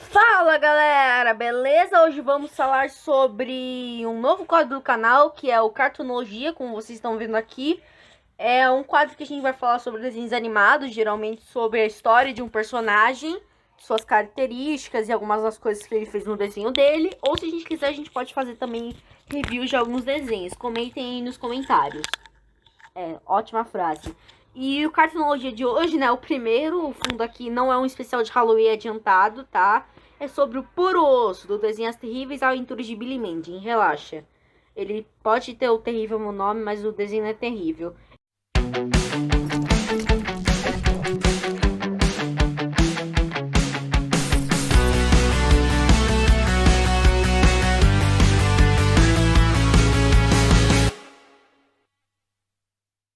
Fala galera, beleza? Hoje vamos falar sobre um novo quadro do canal, que é o Cartunologia, como vocês estão vendo aqui. É um quadro que a gente vai falar sobre desenhos animados, geralmente sobre a história de um personagem, suas características e algumas das coisas que ele fez no desenho dele. Ou se a gente quiser, a gente pode fazer também reviews de alguns desenhos. Comentem aí nos comentários. Ótima frase. E o Cartonologia de hoje, né, o primeiro, o fundo aqui não é um especial de Halloween adiantado, tá? É sobre o Puro Osso, do Desenho As Terríveis Aventuras de Billy Mandy, relaxa. Ele pode ter o terrível no nome, mas o desenho é terrível.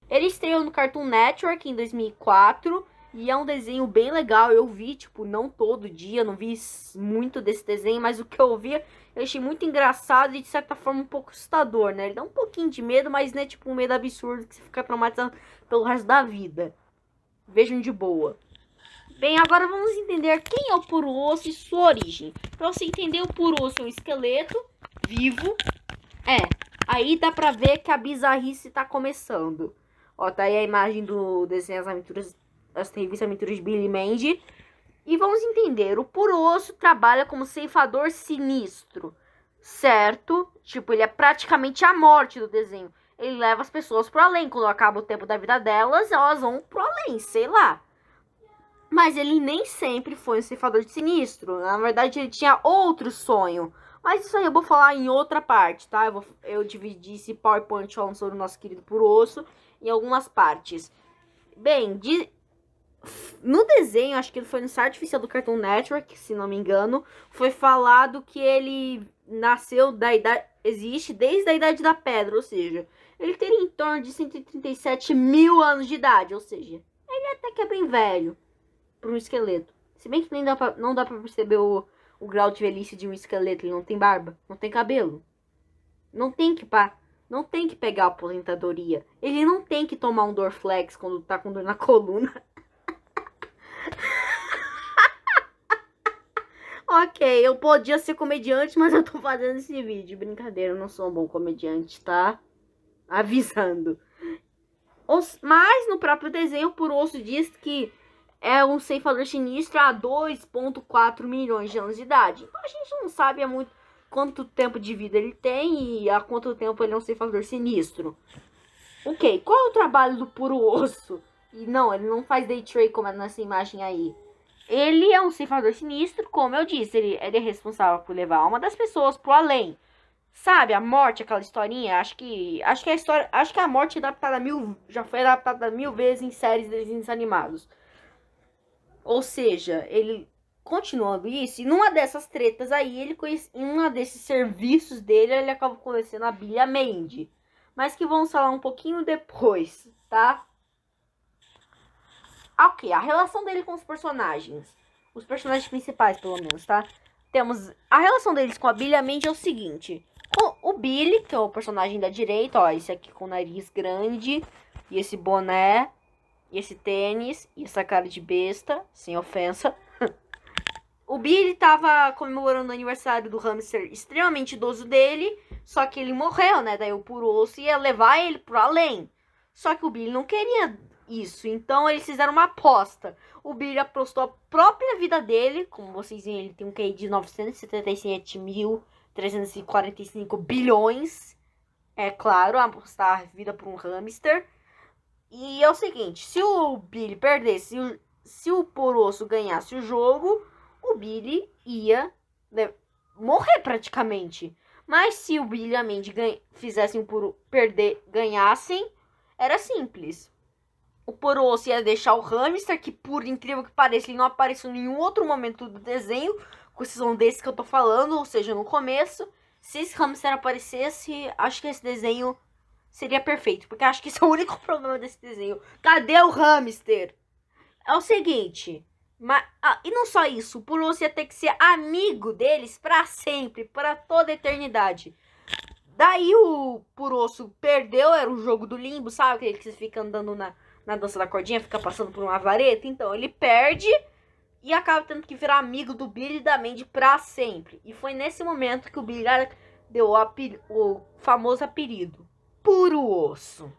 Ele estreou no Cartoon Network em 2004 e é um desenho bem legal. Eu vi, tipo, não todo dia, não vi muito desse desenho, mas o que eu vi eu achei muito engraçado e de certa forma um pouco assustador, né? Ele dá um pouquinho de medo, mas não é tipo um medo absurdo que você fica traumatizado pelo resto da vida. Vejam de boa. Bem, agora vamos entender quem é o Puro Osso e sua origem. Para você entender, o Puro Osso é um esqueleto vivo. Aí dá pra ver que a bizarrice tá começando. Ó, tá aí a imagem do desenho As Terríveis Aventuras de Billy Mandy. E vamos entender, o Puro Osso trabalha como ceifador sinistro, certo? Tipo, ele é praticamente a morte do desenho. Ele leva as pessoas pro além. Quando acaba o tempo da vida delas, elas vão pro além, sei lá. Mas ele nem sempre foi um ceifador sinistro. Na verdade, ele tinha outro sonho. Mas isso aí eu vou falar em outra parte, tá? Eu dividi esse PowerPoint falando sobre o nosso querido Puro Osso em algumas partes. Bem, no desenho, acho que ele foi no site oficial do Cartoon Network, se não me engano, foi falado que ele nasceu da idade, existe desde a Idade da Pedra, ou seja, ele teria em torno de 137 mil anos de idade, ou seja, ele até que é bem velho para um esqueleto. Se bem que nem não dá pra perceber o grau de velhice de um esqueleto. Ele não tem barba, não tem cabelo. Não tem não tem que pegar a aposentadoria. Ele não tem que tomar um Dorflex quando tá com dor na coluna. Ok, eu podia ser comediante, mas eu tô fazendo esse vídeo. Brincadeira, eu não sou um bom comediante, tá? Avisando. Mas no próprio desenho, o Puro Osso diz que é um ceifador sinistro há 2,4 milhões de anos de idade. Então a gente não sabe há muito quanto tempo de vida ele tem e há quanto tempo ele é um ceifador sinistro. Ok, qual é o trabalho do Puro Osso? E não, ele não faz day trade como é nessa imagem aí. Ele é um ceifador sinistro, como eu disse, ele é responsável por levar a alma das pessoas pro além. Sabe, a morte, aquela historinha, acho que a morte já foi adaptada 1000 vezes em séries de desenhos animados. Ou seja, ele continuando isso, e numa dessas tretas aí, em uma desses serviços dele, ele acaba conhecendo a Billy Mandy. Mas que vamos falar um pouquinho depois, tá? Ok, a relação dele com os personagens. Os personagens principais, pelo menos, tá? Temos a relação deles com a Billy Mandy é o seguinte. O Billy, que é o personagem da direita, ó, esse aqui com o nariz grande, e esse boné, e esse tênis, e essa cara de besta, sem ofensa. O Billy tava comemorando o aniversário do hamster extremamente idoso dele, só que ele morreu, né? Daí o Puro Osso ia levar ele pro além. Só que o Billy não queria isso, então eles fizeram uma aposta. O Billy apostou a própria vida dele, como vocês veem, ele tem um QI de 977.345 bilhões. É claro, apostar a vida por um hamster. E é o seguinte, se o Billy perdesse, se o Puro Osso ganhasse o jogo, o Billy ia morrer praticamente. Mas se o Billy e a Mandy fizessem o Puro ganhassem, era simples. O Puro Osso ia deixar o hamster, que por incrível que pareça, ele não apareceu em nenhum outro momento do desenho, com exceção desse que eu tô falando, ou seja, no começo. Se esse hamster aparecesse, acho que esse desenho seria perfeito, porque acho que esse é o único problema desse desenho. Cadê o hamster? É o seguinte, e não só isso, o Puro Osso ia ter que ser amigo deles pra sempre, pra toda a eternidade. Daí o Puro Osso perdeu, era o jogo do limbo, sabe? Aquele que você fica andando na dança da cordinha, fica passando por uma vareta. Então ele perde e acaba tendo que virar amigo do Billy e da Mandy pra sempre. E foi nesse momento que o Billy deu o famoso apelido, Puro Osso.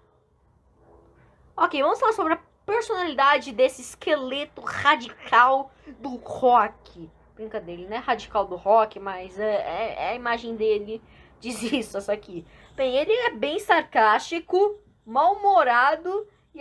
Ok, vamos falar sobre a personalidade desse esqueleto radical do rock. Brincadeira, ele não é radical do rock, mas a imagem dele diz isso, essa aqui. Bem, ele é bem sarcástico, mal-humorado e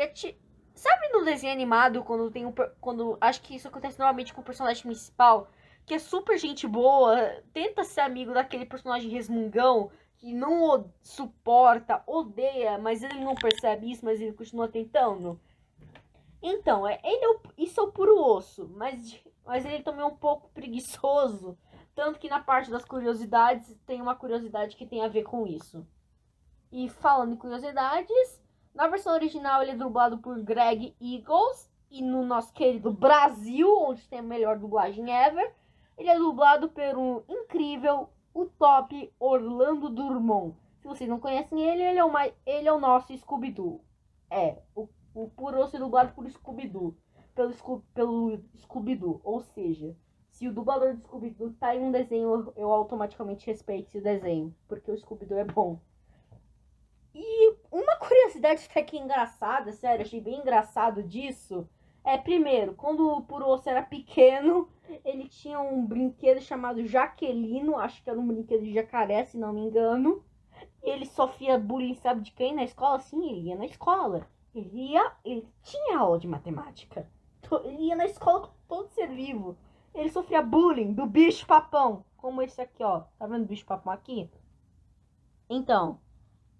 sabe no desenho animado quando tem quando acho que isso acontece normalmente com o personagem principal, que é super gente boa, tenta ser amigo daquele personagem resmungão que não suporta, odeia, mas ele não percebe isso, mas ele continua tentando. Então, isso é o puro osso, mas ele também é um pouco preguiçoso, tanto que na parte das curiosidades tem uma curiosidade que tem a ver com isso. E falando em curiosidades, na versão original ele é dublado por Greg Eagles, e no nosso querido Brasil, onde tem a melhor dublagem ever, ele é dublado pelo incrível, o top Orlando Drummond. Se vocês não conhecem ele, ele é o nosso Scooby-Doo. O Puro Osso é dublado por Scooby-Doo. Pelo Scooby-Doo. Ou seja, se o dublador do Scooby-Doo tá em um desenho, eu automaticamente respeito esse desenho. Porque o Scooby-Doo é bom. E uma curiosidade até que engraçada, sério, achei bem engraçado disso. Primeiro, quando o Puro Osso era pequeno, ele tinha um brinquedo chamado Jaquelino, acho que era um brinquedo de jacaré, se não me engano. E ele sofria bullying, sabe de quem? Na escola? Sim, ele ia na escola. Ele tinha aula de matemática. Ele ia na escola com todo ser vivo. Ele sofria bullying do bicho papão, como esse aqui, ó. Tá vendo o bicho papão aqui? Então,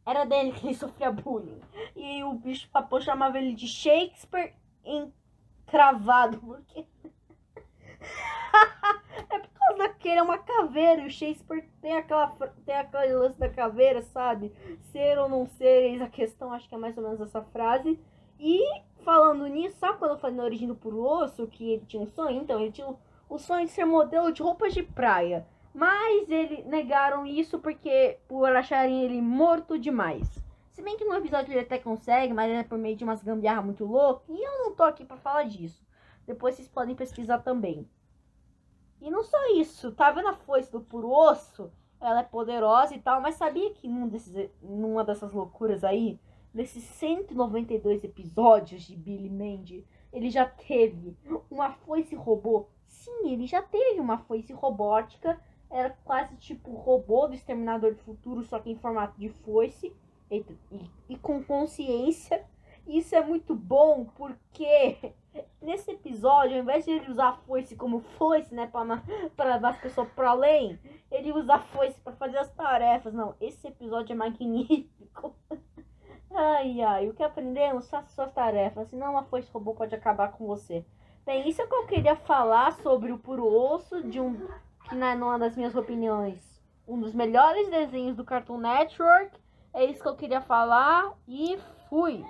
era dele que ele sofria bullying. E o bicho papão chamava ele de Shakespeare encravado, porque é por causa daquele, é uma caveira, e o Shakespeare tem aquele lance da caveira, sabe? Ser ou não ser, eis a questão, acho que é mais ou menos essa frase. E falando nisso, sabe quando eu falei na origem do Puro Osso que ele tinha um sonho? Então, ele tinha o sonho de ser modelo de roupas de praia. Mas eles negaram isso por acharem ele morto demais. Se bem que no episódio ele até consegue, mas é por meio de umas gambiarras muito loucas. E eu não tô aqui pra falar disso. Depois vocês podem pesquisar também. E não só isso, tá vendo a foice do Puro Osso? Ela é poderosa e tal, mas sabia que numa dessas loucuras aí, nesses 192 episódios de Billy Mandy, ele já teve uma foice robô? Sim, ele já teve uma foice robótica, era quase tipo o robô do Exterminador do Futuro, só que em formato de foice e com consciência. Isso é muito bom porque nesse episódio, ao invés de ele usar a foice como foice, né, para levar as pessoas para além, ele usa a foice para fazer as tarefas. Não, esse episódio é magnífico. Ai, ai, o que aprendemos? Faça suas tarefas, senão a foice robô pode acabar com você. Bem, isso é o que eu queria falar sobre o Puro Osso, que numa das minhas opiniões, um dos melhores desenhos do Cartoon Network. É isso que eu queria falar e fui!